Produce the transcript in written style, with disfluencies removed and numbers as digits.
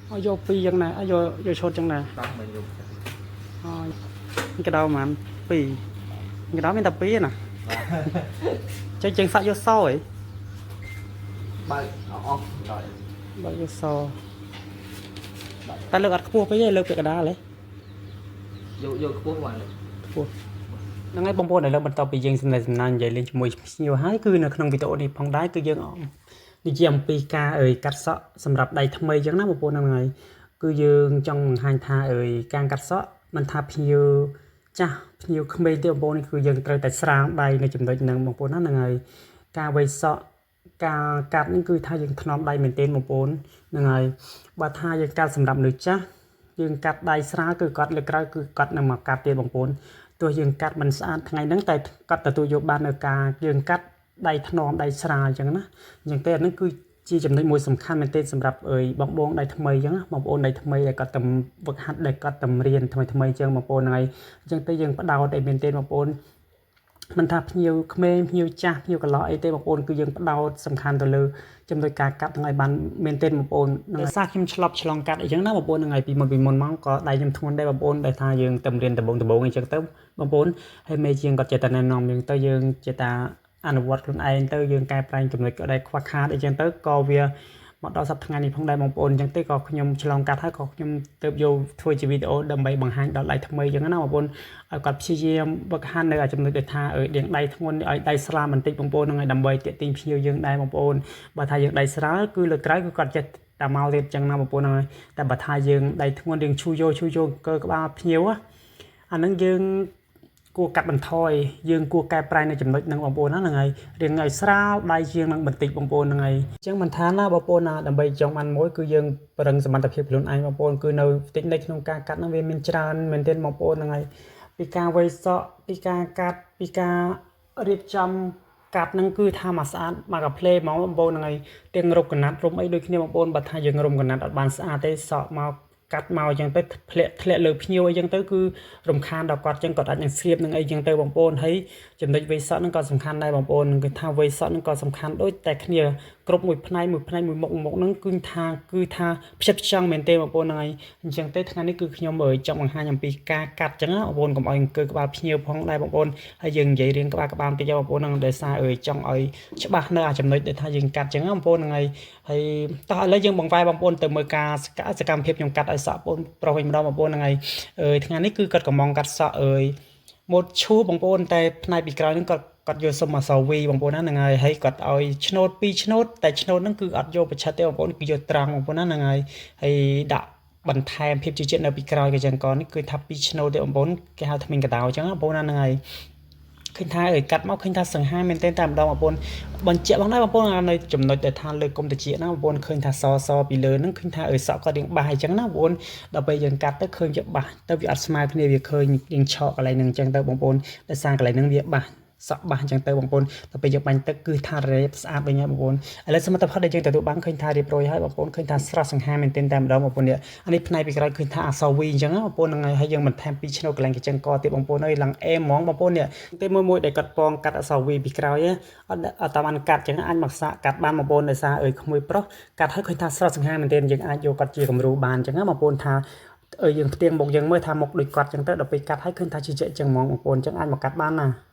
เอาโยปียังไงเอาโยชดยังไงđó mình dùng อ๋อcái đầu màปีcái đó mình tậpปีnè chơi chân sao vô sau ấy bay off rồi บ่vô sau តែលើកអត់ខ្ពស់ពេកទេលើកពាក់កណ្ដាលទេ vô vô cuốn vào ខ្ពស់ហ្នឹងហើយបងប្អូនដែលលើកបន្តពីយើងសំណេះសំណាញ់និយាយលេងជាមួយភ្ញៀវហើយគឺនៅក្នុងវីដេអូនេះផងដែរគឺយើងនិយាយអំពីការកាត់សក់សម្រាប់ដៃថ្មីអញ្ចឹងណាបងប្អូនហ្នឹងហើយគឺយើងចង់បង្ហាញថាការកាត់សក់មិនថាភ្ញៀវចាស់ភ្ញៀវក្មេងទេបងប្អូននេះគឺយើងត្រូវតែស្រាងដៃនៅចំណុចហ្នឹងបងប្អូនណាហ្នឹងហើយការវៃសក់ការកាត់នេះគឺថាយើងថ្នមដៃមែនទែនបងប្អូនហ្នឹងហើយបើថាយើងកាត់សម្រាប់មនុស្សចាស់យើងកាត់ដៃស្រាលគឺកាត់លើក្រោយគឺកាត់នឹងមកកាត់ទៀតបងប្អូនទោះយើងកាត់មិនស្អាតថ្ងៃហ្នឹងតែកាត់ទទួលយកបាននៅការយើងកាត់ដៃថ្នមដៃស្រាលអញ្ចឹងណាអញ្ចឹងទេអានេះគឺជាចំណុចមួយសំខាន់មែនទែនសម្រាប់បងដៃថ្មីអញ្ចឹងណាបងប្អូនដៃថ្មីដែលគាត់តែវឹកហាត់ដែលគាត់តែរៀនថ្មីអញ្ចឹងបងប្អូនហ្នឹងហើយអញ្ចឹងទៅយើងបដោតឲ្យមែនទែនបងប្អូនមិនថាភ្ញៀវក្មេងភ្ញៀវចាស់ភ្ញៀវកន្លោះអីទេបងប្អូនគឺយើងបដោតសំខាន់ទៅលើចំណុចការកាត់ហ្នឹងឲ្យបានមែនទែនបងប្អូននឹងសារខ្ញុំឆ្លប់ឆ្លងកាត់អីចឹងណាបងប្អូនហ្នឹងហើយពីមុនមកក៏ដៃខ្ញុំធ្ងន់ដែរបងប្អូនដែលថាយើងតែរៀនដំបងអីចឹងទៅបងប្អូនហើយមេជាងគាត់ចេះតែណែនាំយើងទៅយើងចេះតែអនុវត្តខ្លួនឯងទៅយើងកែប្រែចំណុចក៏ដែលខ្វះខាតអីចឹងទៅក៏វាមកដល់សប្តាហ៍ថ្ងៃនេះផងដែរបងប្អូនអញ្ចឹងទេក៏ខ្ញុំឆ្លងកាត់ហើយក៏ខ្ញុំទៅយកធ្វើជាវីដេអូដើម្បីបង្ហាញដល់ដៃថ្មីអញ្ចឹងណាបងប្អូនឲ្យគាត់ព្យាយាមវឹកហាត់នៅចំណុចដែលថាដៀងដៃធ្ងន់ឲ្យដៃស្រាលបន្តិចបងប្អូនហ្នឹងឲ្យដើម្បីទាក់ទាញភ្ញៀវយើងដែរបងប្អូនបើថាយើងដៃស្រាលគឺលើក្រោយគឺគាត់ចេះតែមកទៀតអញ្ចឹងណាបងប្អូនហ្នឹងហើយតែបើថាយើងដៃធ្ងន់យើងឈូយកកើក្បាលភ្ញៀវអាហ្នឹងយើងគួរកាត់បន្ថយយើងគួរកែប្រែនៅចំណុចហ្នឹងបងប្អូនហ្នឹងហើយរៀងឲ្យស្រាលដៃជាងនឹងបន្តិចបងប្អូនហ្នឹងហើយអញ្ចឹងមិនថាណាបងប្អូនណាដើម្បីចង់បានមួយគឺយើងប្រឹងសមត្ថភាពខ្លួនឯងបងប្អូនគឺនៅតិចនិចក្នុងការកាត់ហ្នឹងវាមានច្រើនមែនទែនបងប្អូនហ្នឹងហើយពីការវៃសក់ពីការកាត់ពីការរៀបចំកាត់ហ្នឹងគឺថាមកស្អាតមកកាផ្លេហ្មងបងប្អូនហ្នឹងហើយទាំងរົບកណាត់រុំអីដូចគ្នាបងប្អូនបើថាយើងរុំកណាត់អត់បានស្អាតទេសក់មកកាត់មកអញ្ចឹងទៅធ្លាក់លើភ្ញៀវអីចឹងទៅគឺរំខានដល់គាត់អញ្ចឹងគាត់អាចនឹងស្ងៀមនឹងអីចឹងទៅបងប្អូនហើយចំណុចវៃសក់ហ្នឹងក៏សំខាន់ដែរបងប្អូនគឺថាវៃសក់ហ្នឹងក៏សំខាន់ដូចតែគ្នាគ្រប់មួយផ្នែកមួយមុខហ្នឹងគឺថាផ្ចិតផ្ចង់មែនទេបងប្អូនហ្នឹងហើយអញ្ចឹងទេថ្ងៃនេះគឺខ្ញុំចង់បង្ហាញអំពីការកាត់អញ្ចឹងណាបងប្អូនកុំឲ្យអង្គើក្បាលភ្ញៀវផងដែរបងប្អូនហើយយើងនិយាយរៀងក្បាលបន្តិចបងប្អូនហ្នឹងដោយសារចង់ឲ្យច្បាស់នៅអាចំណុចដែលថាយើងកាត់អញ្ចឹងណាបងប្អូនហ្នឹងហើយតោះឥឡូវយើងបង្វែរបងប្អូនទៅមើលការសកម្មភាពខ្ញុំកាត់ឲ្យសក់បងប្រុសវិញម្ដងបងប្អូនហ្នឹងហើយថ្ងៃនេះគឺគាត់កំងកាត់សក់ម៉ូតឈូបងប្អូនតែផ្នែកពីក្រោយហ្នឹងគាត់យកសុំអសវីបងប្អូនណាហ្នឹងហើយគាត់ឲ្យឆ្នោត2ឆ្នោតតែឆ្នោតហ្នឹងគឺអត់យកប្រឆិតទេបងប្អូនគឺយកត្រង់បងប្អូនណាហ្នឹងហើយដាក់បន្ថែមភាពជឿជាក់នៅពីក្រោយក៏ចឹងក៏នេះគឺថា2ឆ្នោតទេបងប្អូនគេហៅថ្មីកដៅអញ្ចឹងបងប្អូនណាហ្នឹងហើយឃើញថាកាត់មកឃើញថាសង្ហាមែនទែនតែម្ដងបងប្អូនបញ្ជាក់បងដែរបងប្អូននៅចំណុចដែលថាលើកុំតិចណាបងប្អូនឃើញថាសពីលើហ្នឹងឃើញថាសក់ក៏រៀងបាសអញ្ចឹងណាបងប្អូនដល់ពេលយើងកាត់ទៅឃើញវាបាសទៅវាអត់ស្មើគ្នាវាឃើញរៀងឆក់កន្លែងហ្នឹងអញ្ចឹងទៅបងប្អូនដោយសារកន្លែងហ្នឹងវាបាសសក់បាសអញ្ចឹងទៅបងប្អូនដល់ពេលយកបាញ់ទឹកគឺថារៀបស្អាតវិញហើយបងប្អូនឥឡូវសមិទ្ធផលដែលយើងទទួលបានឃើញថារៀបរយហើយបងប្អូនឃើញថាស្រស់សង្ហាមែនទែនតែម្ដងបងប្អូននេះអានេះផ្នែកពីក្រោយឃើញថាអសវីអញ្ចឹងបងប្អូនហ្នឹងហើយយើងបន្ថែម2ឆ្នោតកន្លែងកញ្ចឹងកទៀតបងប្អូនអើយឡើងអេហ្មងបងប្អូននេះតែមួយដែលកាត់ពងកាត់អសវីពីក្រោយអត់តាមបានកាត់អញ្ចឹងអាចមកសាកកាត់បានបងប្អូនដោយសារក្មួយប្រុសកាត់ហើយឃើញថាស្រស់សង្ហាមែនទែនយើងអាចយកកាត់ជាគំរូបានអញ្ចឹងណាបងប្អូនថាយើងផ្ទៀងមុខយើងមើលថាមុខដូចគាត់អញ្ចឹងទៅដល់ពេលកាត់ហើយឃើញថាជាជាក់អញ្ចឹងហ្មងបងប្អូនអញ្ចឹងអាចមកកាត់បានណា